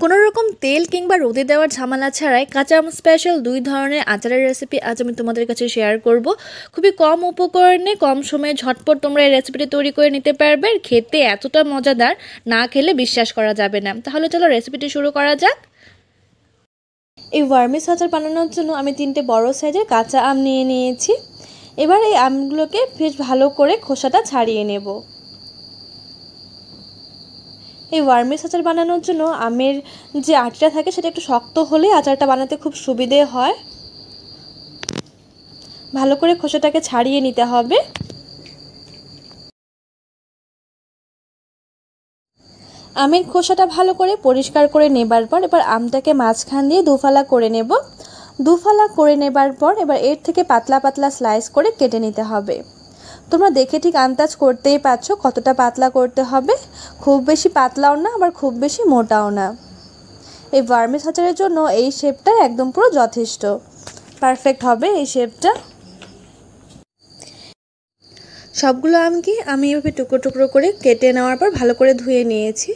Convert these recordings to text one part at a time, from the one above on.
কোনো রকম তেল কিংবা রোদে দেওয়ার ঝামেলা ছাড়াই কাঁচা আম স্পেশাল 2 ধরনের আচারের রেসিপি আজ আমি তোমাদের কাছে শেয়ার করব। খুবই কম উপকরণে কম সময়ে ঝটপট তোমরা এই রেসিপিটি তৈরি করে নিতে পারবে। আর খেতে এতটা মজাদার, না খেলে বিশ্বাস করা যাবে না। তাহলে চলো রেসিপিটি শুরু করা যাক। এই ওয়ার্মিস আচার বানানোর জন্য আমি 3টে বড় সাইজের কাঁচা আম নিয়ে নিয়েছি। এবার এই আমগুলোকে বেশ ভালো করে খোসাটা ছাড়িয়ে নেব। এই ওয়ার্মিস আচার বানানোর জন্য আমের যে আটিটা থাকে সেটা একটু শক্ত হলে আচারটা বানাতে খুব সুবিধে হয়। ভালো করে খোসাটাকে ছাড়িয়ে নিতে হবে। আমের খোসাটা ভালো করে পরিষ্কার করে নেবার পর এবার আমটাকে মাঝখান দিয়ে দুফালা করে নেব। দুফালা করে নেবার পর এবার এর থেকে পাতলা পাতলা স্লাইস করে কেটে নিতে হবে। তোমরা দেখে ঠিক আন্দাজ করতেই পারছো কতটা পাতলা করতে হবে। খুব বেশি পাতলাও না, আবার খুব বেশি মোটাও না। এই ওয়ার্মিস আচারের জন্য এই শেপটা একদম পুরো যথেষ্ট, পারফেক্ট হবে এই শেপটা। সবগুলো আমকে আমি এভাবে টুকরো টুকরো করে কেটে নেওয়ার পর ভালো করে ধুয়ে নিয়েছি।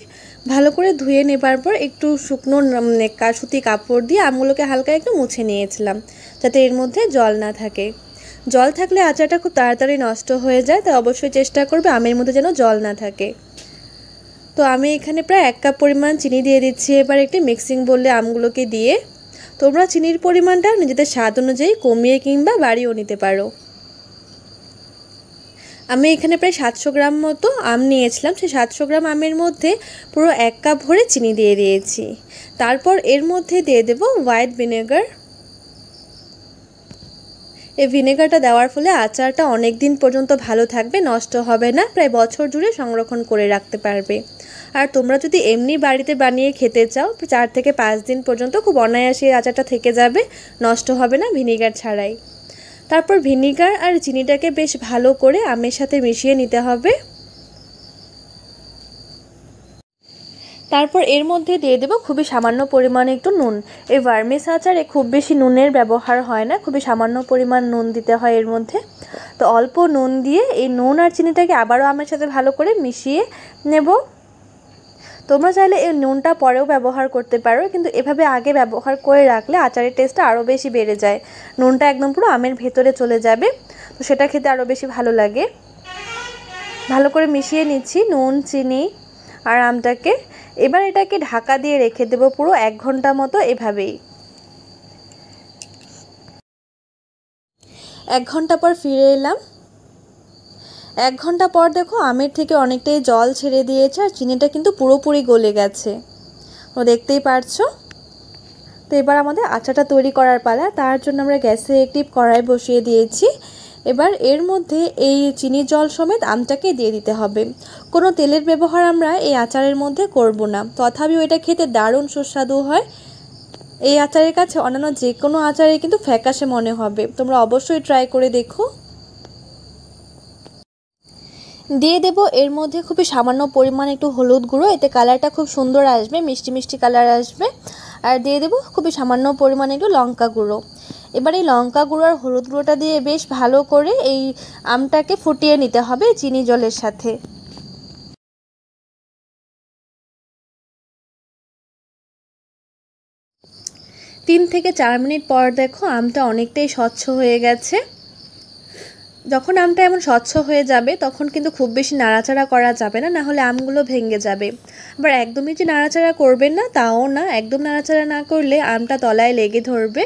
ভালো করে ধুয়ে নেবার পর একটু শুকনো সুতি কাপড় দিয়ে আমগুলোকে হালকা একটু মুছে নিয়েছিলাম, যাতে এর মধ্যে জল না থাকে। জল থাকলে আচারটা খুব তাড়াতাড়ি নষ্ট হয়ে যায়, তাই অবশ্যই চেষ্টা করবে আমের মধ্যে যেন জল না থাকে। তো আমি এখানে প্রায় 1 কাপ পরিমাণ চিনি দিয়ে দিচ্ছি। এবার একটি মিক্সিং বোলে আমগুলোকে দিয়ে তোমরা চিনির পরিমাণটা নিজেদের স্বাদ অনুযায়ী কমিয়ে কিংবা বাড়িয়েও নিতে পারো। আমি এখানে প্রায় 700 গ্রাম মতো আম নিয়েছিলাম। সেই 700 গ্রাম আমের মধ্যে পুরো 1 কাপ ভরে চিনি দিয়ে দিয়েছি। তারপর এর মধ্যে দিয়ে দেব হোয়াইট ভিনেগার। এই ভিনেগারটা দেওয়ার ফলে আচারটা অনেক দিন পর্যন্ত ভালো থাকবে, নষ্ট হবে না, প্রায় বছর জুড়ে সংরক্ষণ করে রাখতে পারবে। আর তোমরা যদি এমনি বাড়িতে বানিয়ে খেতে চাও 4 থেকে 5 দিন পর্যন্ত খুব অনায়াসে আচারটা থেকে যাবে, নষ্ট হবে না ভিনেগার ছাড়াই। তারপর ভিনেগার আর চিনিটাকে বেশ ভালো করে আমের সাথে মিশিয়ে নিতে হবে। তারপর এর মধ্যে দিয়ে দেব খুবই সামান্য পরিমাণে একটু নুন। এই ওয়ার্মিস আচারে খুব বেশি নুনের ব্যবহার হয় না, খুবই সামান্য পরিমাণ নুন দিতে হয় এর মধ্যে। তো অল্প নুন দিয়ে এই নুন আর চিনিটাকে আবারও আমের সাথে ভালো করে মিশিয়ে নেব। তোমরা চাইলে এই নুনটা পরেও ব্যবহার করতে পারো, কিন্তু এভাবে আগে ব্যবহার করে রাখলে আচারের টেস্টটা আরও বেশি বেড়ে যায়। নুনটা একদম পুরো আমের ভেতরে চলে যাবে, তো সেটা খেতে আরও বেশি ভালো লাগে। ভালো করে মিশিয়ে নিচ্ছি নুন, চিনি আর আমটাকে। এবার এটাকে ঢাকা দিয়ে রেখে দেব পুরো 1 ঘন্টা মতো এভাবেই। 1 ঘন্টা পর ফিরে এলাম। 1 ঘন্টা পর দেখো আমের থেকে অনেকটাই জল ছেড়ে দিয়েছে আর চিনিটা কিন্তু পুরোপুরি গলে গেছে, তোমরা দেখতেই পারছো। তো এবার আমাদের আচারটা তৈরি করার পালা। তার জন্য আমরা গ্যাসে একটি কড়াই বসিয়ে দিয়েছি। এবার এর মধ্যে এই চিনির জল সমেত আমটাকে দিয়ে দিতে হবে। কোনো তেলের ব্যবহার আমরা এই আচারের মধ্যে করব না, তথাপিও এটা খেতে দারুণ সুস্বাদু হয়। এই আচারের কাছে অন্যান্য যে কোনো আচারে কিন্তু ফ্যাকাশে মনে হবে, তোমরা অবশ্যই ট্রাই করে দেখো। দিয়ে দেব এর মধ্যে খুবই সামান্য পরিমাণ একটু হলুদ গুঁড়ো, এতে কালারটা খুব সুন্দর আসবে, মিষ্টি মিষ্টি কালার আসবে। আর দিয়ে দেব খুবই সামান্য পরিমাণে একটু লঙ্কা গুঁড়ো। এবার এই লঙ্কা গুঁড়ো আর হলুদ গুঁড়োটা দিয়ে বেশ ভালো করে এই আমটাকে ফুটিয়ে নিতে হবে চিনি জলের সাথে। তিন থেকে 4 মিনিট পর দেখো আমটা অনেকটাই স্বচ্ছ হয়ে গেছে। যখন আমটা এমন স্বচ্ছ হয়ে যাবে তখন কিন্তু খুব বেশি নাড়াচাড়া করা যাবে না, না হলে আমগুলো ভেঙে যাবে। আবার একদমই যে নাড়াচাড়া করবেন না তাও না, একদম নাড়াচাড়া না করলে আমটা তলায় লেগে ধরবে,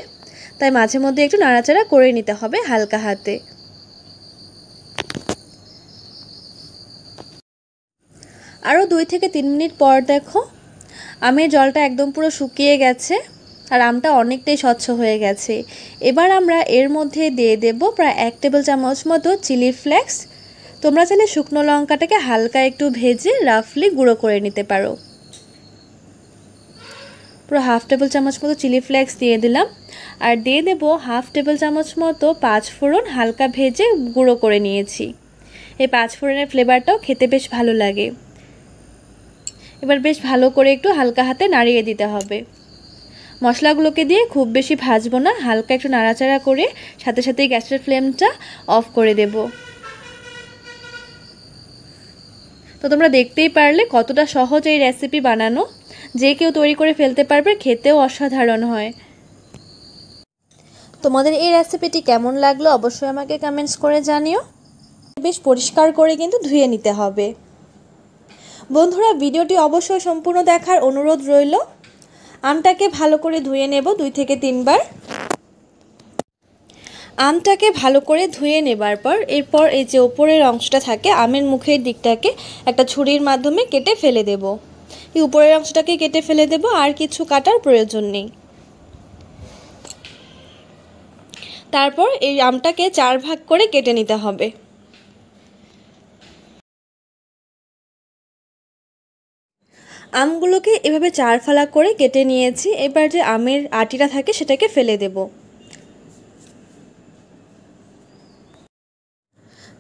তাই মাঝে মধ্যে একটু নাড়াচাড়া করে নিতে হবে হালকা হাতে। আরও 2 থেকে 3 মিনিট পর দেখো আমের জলটা একদম পুরো শুকিয়ে গেছে আর আমটা অনেকটাই স্বচ্ছ হয়ে গেছে। এবার আমরা এর মধ্যে দিয়ে দেব প্রায় 1 টেবিল চামচ মতো চিলি ফ্লেক্স। তোমরা চাইলে শুকনো লঙ্কাটাকে হালকা একটু ভেজে রাফলি গুঁড়ো করে নিতে পারো। পুরো 1/2 টেবিল চামচ মতো চিলি ফ্লেক্স দিয়ে দিলাম। আর দিয়ে দেব 1/2 টেবিল চামচ মতো 5 ফোড়ন হালকা ভেজে গুঁড়ো করে নিয়েছি। এই 5 ফোড়নের ফ্লেভারটাও খেতে বেশ ভালো লাগে। এবার বেশ ভালো করে একটু হালকা হাতে নাড়িয়ে দিতে হবে। মশলাগুলোকে দিয়ে খুব বেশি ভাজবো না, হালকা একটু নাড়াচাড়া করে সাথে সাথে গ্যাসের ফ্লেমটা অফ করে দেব। তো তোমরা দেখতেই পারলে কতটা সহজ এই রেসিপি বানানো। যে কেউ তৈরি করে ফেলতে পারবে, খেতেও অসাধারণ হয়। তোমাদের এই রেসিপিটি কেমন লাগলো অবশ্যই আমাকে কমেন্টস করে জানিও। বেশ পরিষ্কার করে কিন্তু ধুয়ে নিতে হবে। বন্ধুরা, ভিডিওটি অবশ্যই সম্পূর্ণ দেখার অনুরোধ রইল। আমটাকে ভালো করে ধুয়ে নেব 2 থেকে 3 বার। আমটাকে ভালো করে ধুয়ে নেবার পর এরপর এই যে উপরের অংশটা থাকে আমের মুখের দিকটাকে একটা ছুরির মাধ্যমে কেটে ফেলে দেব। এই উপরের অংশটাকে কেটে ফেলে দেব, আর কিছু কাটার প্রয়োজন নেই। তারপর এই আমটাকে 4 ভাগ করে কেটে নিতে হবে। আমগুলোকে এভাবে 4 ফালা করে কেটে নিয়েছি। এবার যে আমের আটিটা থাকে সেটাকে ফেলে দেব।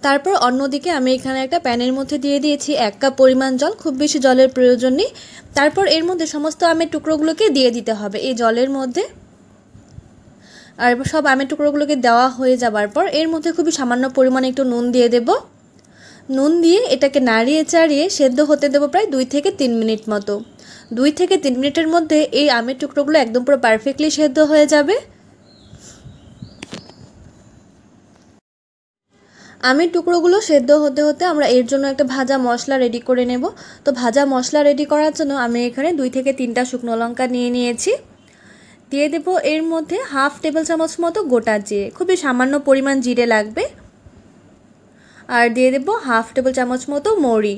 তারপর অন্যদিকে আমি এখানে একটা প্যানের মধ্যে দিয়ে দিয়েছি 1 কাপ পরিমাণ জল। খুব বেশি জলের প্রয়োজন নেই। তারপর এর মধ্যে সমস্ত আমের টুকরোগুলোকে দিয়ে দিতে হবে এই জলের মধ্যে। আর সব আমের টুকরোগুলোকে দেওয়া হয়ে যাবার পর এর মধ্যে খুবই সামান্য পরিমাণে একটু নুন দিয়ে দেব। নুন দিয়ে এটাকে নাড়িয়ে চাড়িয়ে সেদ্ধ হতে দেব প্রায় 2 থেকে 3 মিনিট মতো। 2 থেকে 3 মিনিটের মধ্যে এই আমের টুকরোগুলো একদম পুরো পারফেক্টলি সেদ্ধ হয়ে যাবে। আমের টুকরোগুলো সেদ্ধ হতে হতে আমরা এর জন্য একটা ভাজা মশলা রেডি করে নেব। তো ভাজা মশলা রেডি করার জন্য আমি এখানে 2 থেকে 3টা শুকনো লঙ্কা নিয়ে নিয়েছি। দিয়ে দেব এর মধ্যে 1/2 টেবিল চামচ মতো গোটা জিরে, খুবই সামান্য পরিমাণ জিরে লাগবে। আর দিয়ে দেব 1/2 টেবিল চামচ মতো মৌরি।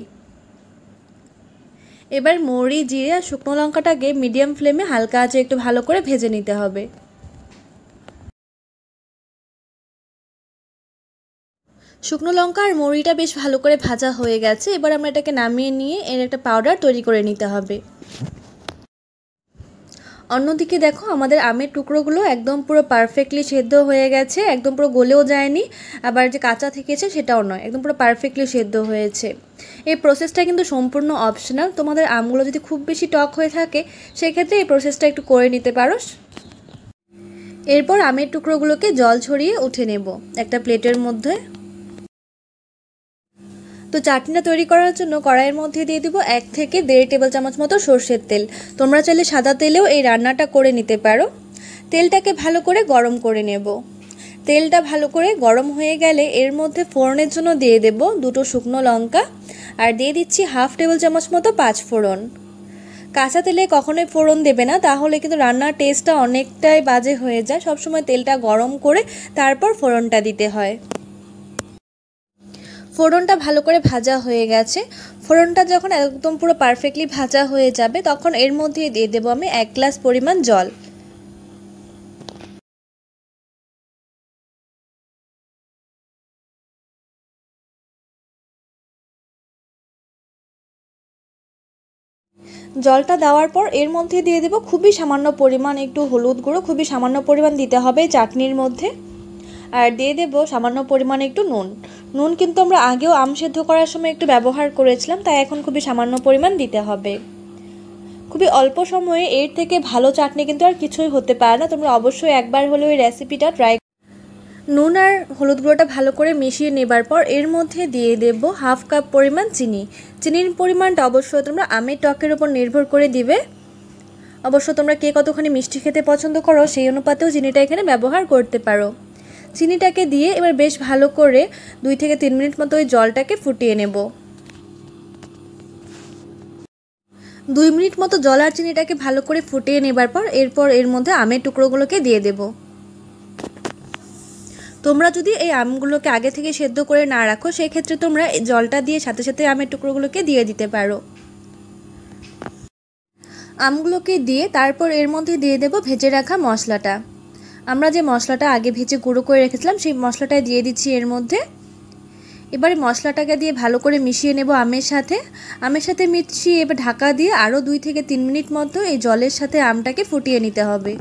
এবার মৌরি, জিরে আর শুকনো লঙ্কাটাকে মিডিয়াম ফ্লেমে হালকা আঁচে একটু ভালো করে ভেজে নিতে হবে। শুকনো লঙ্কা আর মৌরিটা বেশ ভালো করে ভাজা হয়ে গেছে। এবার আমরা এটাকে নামিয়ে নিয়ে এর একটা পাউডার তৈরি করে নিতে হবে। অন্যদিকে দেখো আমাদের আমের টুকরোগুলো একদম পুরো পারফেক্টলি সেদ্ধ হয়ে গেছে, একদম পুরো গলেও যায়নি, আবার যে কাঁচা থেকেছে সেটাও নয়, একদম পুরো পারফেক্টলি সেদ্ধ হয়েছে। এই প্রসেসটা কিন্তু সম্পূর্ণ অপশনাল। তোমাদের আমগুলো যদি খুব বেশি টক হয়ে থাকে সেক্ষেত্রে এই প্রসেসটা একটু করে নিতে পারো। এরপর আমের টুকরোগুলোকে জল ছড়িয়ে উঠে নেব একটা প্লেটের মধ্যে। তো চাটনিটা তৈরি করার জন্য কড়াইয়ের মধ্যে দিয়ে দিব 1 থেকে 1.5 টেবিল চামচ মতো সরষের তেল। তোমরা চাইলে সাদা তেলেও এই রান্নাটা করে নিতে পারো। তেলটাকে ভালো করে গরম করে নেব। তেলটা ভালো করে গরম হয়ে গেলে এর মধ্যে ফোড়নের জন্য দিয়ে দেব 2টো শুকনো লঙ্কা, আর দিয়ে দিচ্ছি 1/2 টেবিল চামচ মতো 5 ফোড়ন। কাঁচা তেলে কখনোই ফোড়ন দেবে না, তাহলে কিন্তু রান্নার টেস্টটা অনেকটাই বাজে হয়ে যায়। সবসময় তেলটা গরম করে তারপর ফোড়নটা দিতে হয়। ফোড়নটা ভালো করে ভাজা হয়ে গেছে। ফোড়নটা যখন একদম পুরো পারফেক্টলি ভাজা হয়ে যাবে তখন এর মধ্যে দিয়ে দেবো আমি 1 গ্লাস পরিমাণ জল। জলটা দেওয়ার পর এর মধ্যে দিয়ে দেবো খুবই সামান্য পরিমাণ একটু হলুদ গুঁড়ো, খুবই সামান্য পরিমাণ দিতে হবে চাটনির মধ্যে। আর দিয়ে দেবো সামান্য পরিমাণ একটু নুন। নুন কিন্তু আমরা আগেও আম সেদ্ধ করার সময় একটু ব্যবহার করেছিলাম, তাই এখন খুবই সামান্য পরিমাণ দিতে হবে। খুবই অল্প সময়ে এর থেকে ভালো চাটনি কিন্তু আর কিছুই হতে পারে না। তোমরা অবশ্যই একবার হলেও এই রেসিপিটা ট্রাই। নুন আর হলুদ গুঁড়োটা ভালো করে মিশিয়ে নেবার পর এর মধ্যে দিয়ে দেব 1/2 কাপ পরিমাণ চিনি। চিনির পরিমাণটা অবশ্যই তোমরা আমের টকের উপর নির্ভর করে দিবে। অবশ্য তোমরা কে কতখানি মিষ্টি খেতে পছন্দ করো সেই অনুপাতেও চিনিটা এখানে ব্যবহার করতে পারো। চিনিটাকে দিয়ে এবার বেশ ভালো করে 2 থেকে 3 মিনিট মতো ওই জলটাকে ফুটিয়ে নেব। 2 মিনিট মতো জল আর চিনিটাকে ভালো করে ফুটিয়ে নেবার পর এরপর এর মধ্যে আমের টুকরোগুলোকে দিয়ে দেব। তোমরা যদি এই আমগুলোকে আগে থেকে সেদ্ধ করে না রাখো সেক্ষেত্রে তোমরা এই জলটা দিয়ে সাথে সাথে আমের টুকরোগুলোকে দিয়ে দিতে পারো। আমগুলোকে দিয়ে তারপর এর মধ্যে দিয়ে দেব ভেজে রাখা মশলাটা। আমরা যে মশলাটা আগে ভেজে গুঁড়ো করে রেখেছিলাম সেই মশলাটাই দিয়ে দিচ্ছি এর মধ্যে। এবারে মশলাটাকে দিয়ে ভালো করে মিশিয়ে নেব আমের সাথে মিশিয়ে এবার ঢাকা দিয়ে আরও 2 থেকে 3 মিনিট মতো এই জলের সাথে আমটাকে ফুটিয়ে নিতে হবে।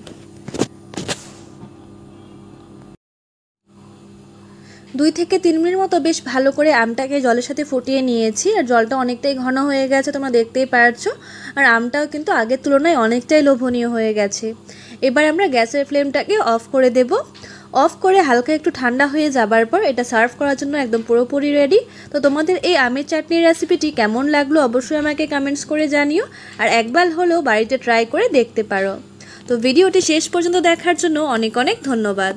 2 থেকে 3 মিনিট মতো বেশ ভালো করে আমটাকে জলের সাথে ফুটিয়ে নিয়েছি। আর জলটা অনেকটাই ঘন হয়ে গেছে, তোমরা দেখতেই পারছো। আর আমটাও কিন্তু আগের তুলনায় অনেকটাই লোভনীয় হয়ে গেছে। এবার আমরা গ্যাসের ফ্লেমটাকে অফ করে দেব। অফ করে হালকা একটু ঠান্ডা হয়ে যাবার পর এটা সার্ভ করার জন্য একদম পুরোপুরি রেডি। তো তোমাদের এই আমের চাটনির রেসিপিটি কেমন লাগলো অবশ্যই আমাকে কমেন্টস করে জানিও, আর একবার হলেও বাড়িতে ট্রাই করে দেখতে পারো। তো ভিডিওটি শেষ পর্যন্ত দেখার জন্য অনেক অনেক ধন্যবাদ।